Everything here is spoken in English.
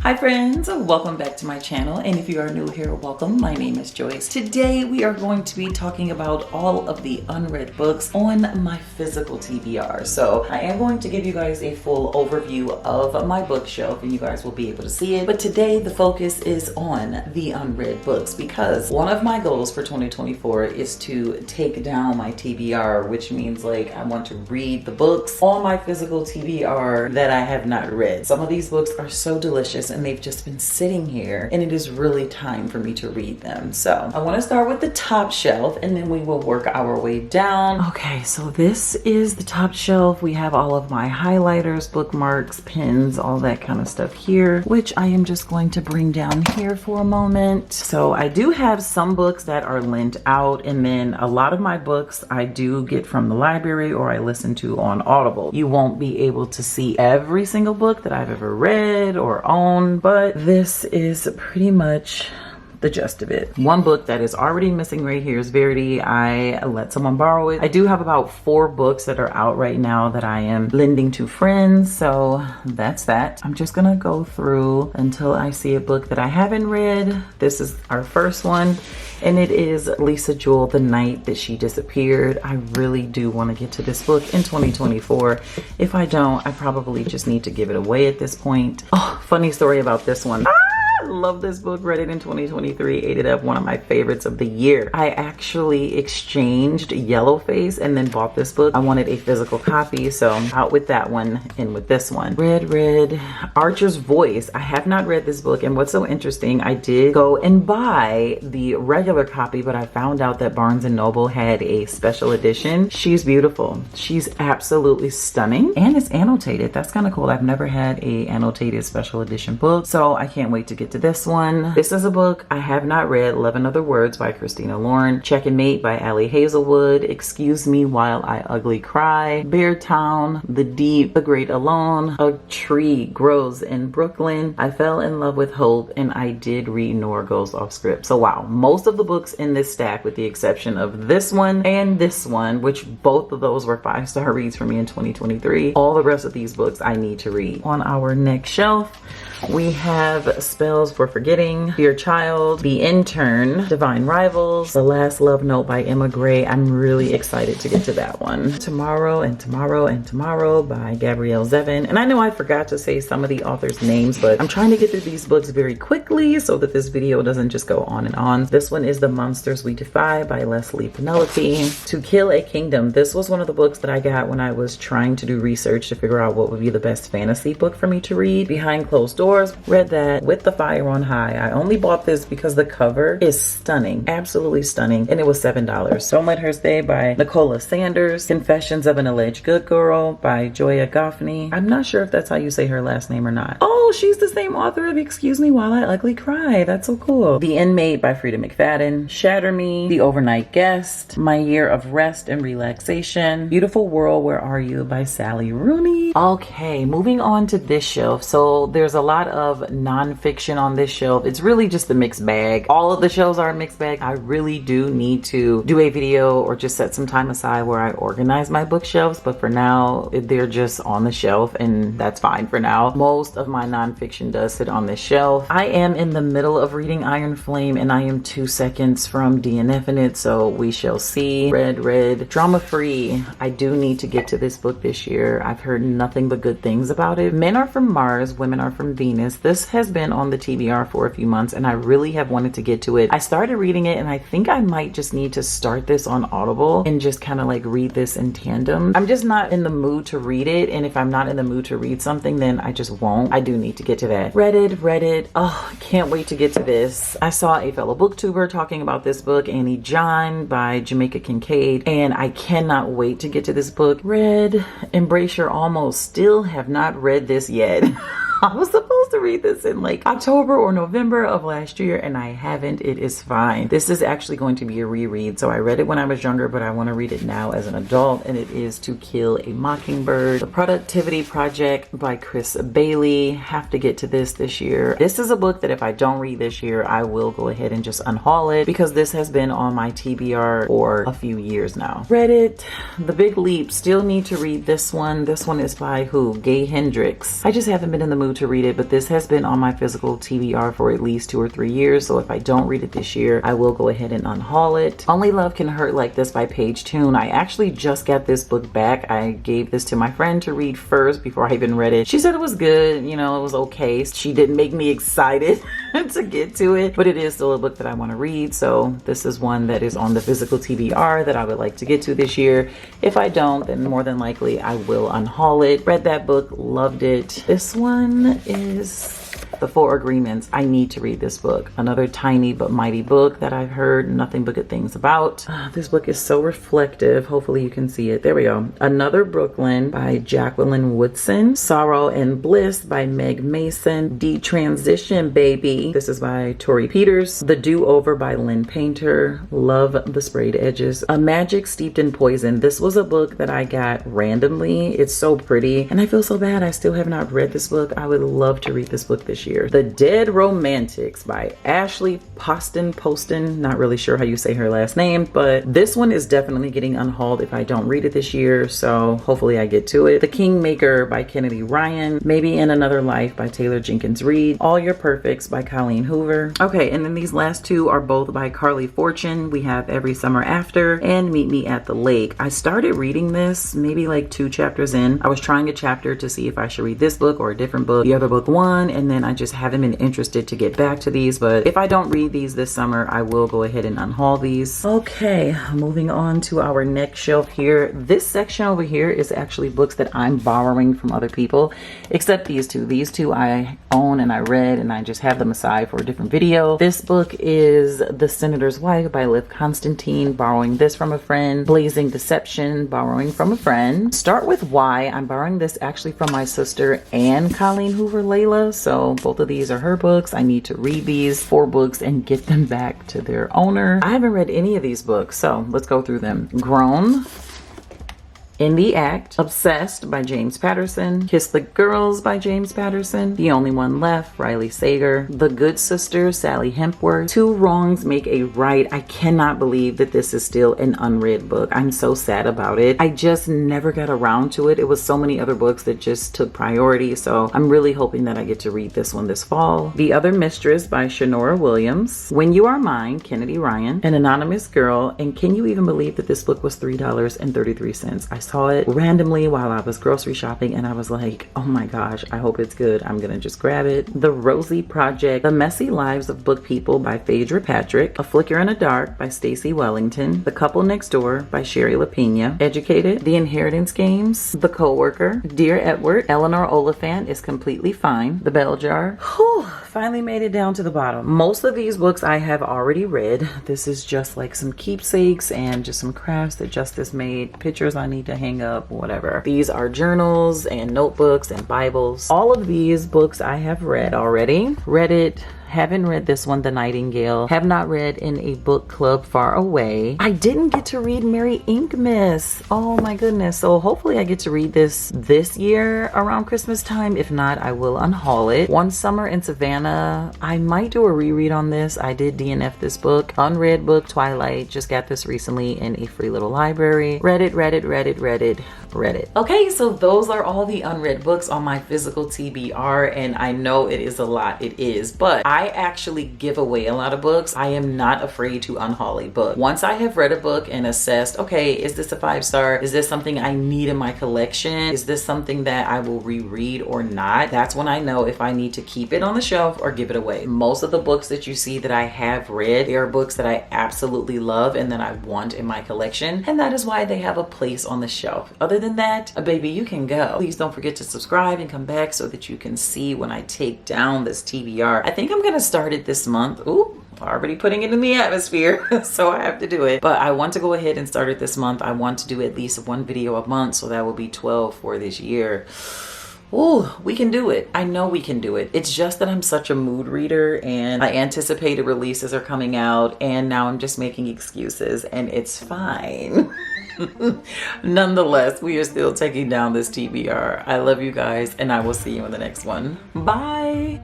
Hi friends, welcome back to my channel, and if you are new here, welcome. My name is Joyce. Today we are going to be talking about all of the unread books on my physical TBR. So I am going to give you guys a full overview of my bookshelf and you guys will be able to see it. But today the focus is on the unread books because one of my goals for 2024 is to take down my TBR, which means like I want to read the books on my physical TBR that I have not read. Some of these books are so delicious and they've just been sitting here and it is really time for me to read them. So I want to start with the top shelf and then we will work our way down. Okay, so this is the top shelf. We have all of my highlighters, bookmarks, pens, all that kind of stuff here, which I am just going to bring down here for a moment. So I do have some books that are lent out, and then a lot of my books I do get from the library or I listen to on Audible. You won't be able to see every single book that I've ever read or owned, but this is pretty much the gist of it. One book that is already missing right here is Verity. I let someone borrow it. I do have about 4 books that are out right now that I am lending to friends, so that's that. I'm just gonna go through until I see a book that I haven't read. This is our first one, and it is Lisa Jewell, The Night That She Disappeared. I really do want to get to this book in 2024. If I don't, I probably just need to give it away at this point. Oh, funny story about this one. I love this book, read it in 2023, ate it up, one of my favorites of the year. I actually exchanged Yellowface and then bought this book. I wanted a physical copy, so I'm out with that one and with this one. Read Archer's Voice. I have not read this book, and what's so interesting, I did go and buy the regular copy, but I found out that Barnes & Noble had a special edition. She's beautiful. She's absolutely stunning, and it's annotated. That's kind of cool. I've never had a annotated special edition book, so I can't wait to get to this one. This is a book I have not read. 11 Other Words by Christina Lauren. Check and Mate by Allie Hazelwood. Excuse Me While I Ugly Cry. Beartown. The Deep. The Great Alone. A Tree Grows in Brooklyn. I Fell in Love with Hope, and I did read Nora Goes Off Script. So wow, most of the books in this stack, with the exception of this one and this one, which both of those were 5-star reads for me in 2023. All the rest of these books I need to read. On our next shelf, we have Spells for Forgetting, Dear Child, The Intern, Divine Rivals, The Last Love Note by Emma Gray. I'm really excited to get to that one. Tomorrow and Tomorrow and Tomorrow by Gabrielle Zevin. And I know I forgot to say some of the authors' names, but I'm trying to get through these books very quickly so that this video doesn't just go on and on. This one is The Monsters We Defy by Leslie Penelope. To Kill a Kingdom. This was one of the books that I got when I was trying to do research to figure out what would be the best fantasy book for me to read. Behind Closed Doors. Read that with The Fire on High. I only bought this because the cover is stunning, absolutely stunning, and it was $7. Don't Let Her Stay by Nicola Sanders. Confessions of an Alleged Good Girl by Joya Goffney. I'm not sure if that's how you say her last name or not. Oh, she's the same author of Excuse Me While I Ugly Cry. That's so cool. The Inmate by Frida McFadden. Shatter Me. The Overnight Guest. My Year of Rest and Relaxation. Beautiful World, Where Are You by Sally Rooney. Okay, moving on to this shelf. So there's a lot of nonfiction on this shelf. It's really just a mixed bag. All of the shelves are a mixed bag. I really do need to do a video or just set some time aside where I organize my bookshelves, but for now they're just on the shelf and that's fine for now. Most of my nonfiction does sit on this shelf. I am in the middle of reading Iron Flame and I am 2 seconds from DNFing it, so we shall see. Read Drama Free. I do need to get to this book this year. I've heard nothing but good things about it. Men Are From Mars, Women Are From Venus. This has been on the TBR for a few months and I really have wanted to get to it. I started reading it and I think I might just need to start this on Audible and just kind of like read this in tandem. I'm just not in the mood to read it, and if I'm not in the mood to read something, then I just won't. I do need to get to that. Read it. Oh, can't wait to get to this. I saw a fellow booktuber talking about this book, Annie John by Jamaica Kincaid, and I cannot wait to get to this book. Read Embrace Your Almost. Still have not read this yet. I was supposed to read this in like October or November of last year and I haven't. It is fine. This is actually going to be a reread. So I read it when I was younger, but I want to read it now as an adult, and it is To Kill a Mockingbird. The Productivity Project by Chris Bailey. Have to get to this year. This is a book that if I don't read this year, I will go ahead and just unhaul it because this has been on my TBR for a few years now. Read it. The Big Leap. Still need to read this one. This one is by who? Gay Hendricks. I just haven't been in the mood mood to read it, but this has been on my physical TBR for at least 2 or 3 years. So if I don't read it this year, I will go ahead and unhaul it. Only Love Can Hurt Like This by Paige Toon. I actually just got this book back. I gave this to my friend to read first before I even read it. She said it was good, you know, it was okay. She didn't make me excited to get to it, but it is still a book that I want to read. So this is one that is on the physical TBR that I would like to get to this year. If I don't, then more than likely I will unhaul it. Read that book, loved it. This one is The Four Agreements. I need to read this book. Another tiny but mighty book that I've heard nothing but good things about. This book is so reflective. Hopefully you can see it. There we go. Another Brooklyn by Jacqueline Woodson. Sorrow and Bliss by Meg Mason. Detransition Baby. This is by Tori Peters. The Do-Over by Lynn Painter. Love the Sprayed Edges. A Magic Steeped in Poison. This was a book that I got randomly. It's so pretty and I feel so bad I still have not read this book. I would love to read this book this year. The Dead Romantics by Ashley Poston. Not really sure how you say her last name, but this one is definitely getting unhauled if I don't read it this year, so hopefully I get to it. The Kingmaker by Kennedy Ryan. Maybe in Another Life by Taylor Jenkins Reid. All Your Perfects by Colleen Hoover. Okay, and then these last two are both by Carly Fortune. We have Every Summer After and Meet Me at the Lake. I started reading this maybe like 2 chapters in. I was trying a chapter to see if I should read this book or a different book. The other book won, and then I just haven't been interested to get back to these, but if I don't read these this summer, I will go ahead and unhaul these. Okay, moving on to our next shelf here. This section over here is actually books that I'm borrowing from other people, except these two. These two I own and I read, and I just have them aside for a different video. This book is The Senator's Wife by Liv Constantine, borrowing this from a friend. Blazing Deception, borrowing from a friend. Start With Why. I'm borrowing this actually from my sister and Colleen Hoover Layla, so both of these are her books. I need to read these 4 books and get them back to their owner. I haven't read any of these books, so let's go through them. Grown, In the Act, Obsessed by James Patterson, Kiss the Girls by James Patterson, The Only One Left, Riley Sager, The Good Sister, Sally Hempworth, Two Wrongs Make a Right. I cannot believe that this is still an unread book. I'm so sad about it. I just never got around to it. It was so many other books that just took priority, so I'm really hoping that I get to read this one this fall. The Other Mistress by Shanora Williams, When You Are Mine, Kennedy Ryan, An Anonymous Girl, and can you even believe that this book was $3.33? I saw it randomly while I was grocery shopping and I was like, oh my gosh, I hope it's good. I'm gonna just grab it. The Rosie Project, The Messy Lives of Book People by Phaedra Patrick, A Flicker in the Dark by Stacey Wellington, The Couple Next Door by Sherry LaPena, Educated, The Inheritance Games, The Coworker, Dear Edward, Eleanor Oliphant is Completely Fine, The Bell Jar. Whew, finally made it down to the bottom. Most of these books I have already read. This is just like some keepsakes and just some crafts that Justice made, pictures I need to hang up, whatever. These are journals and notebooks and Bibles. All of these books I have read already. Read it. Haven't read this one, The Nightingale. Have not read In a Book Club Far Away. I didn't get to read Mary Inkmas. Oh my goodness. So hopefully I get to read this year around Christmas time. If not, I will unhaul it. One Summer in Savannah. I might do a reread on this. I did DNF this book. Unread book, Twilight. Just got this recently in a free little library. Read it. Okay, so those are all the unread books on my physical TBR, and I know it is a lot. It is, but I actually give away a lot of books. I am not afraid to unhaul a book. Once I have read a book and assessed, okay, is this a 5-star? Is this something I need in my collection? Is this something that I will reread or not? That's when I know if I need to keep it on the shelf or give it away. Most of the books that you see that I have read, they are books that I absolutely love and that I want in my collection, and that is why they have a place on the shelf. Other than that, baby, you can go. Please don't forget to subscribe and come back so that you can see when I take down this TBR. I think I'm gonna start it this month. Ooh, already putting it in the atmosphere, so I have to do it. But I want to go ahead and start it this month. I want to do at least 1 video a month, so that will be 12 for this year. Ooh, we can do it. I know we can do it. It's just that I'm such a mood reader and I anticipated releases are coming out and now I'm just making excuses and it's fine. Nonetheless, we are still taking down this TBR. I love you guys and I will see you in the next one. Bye.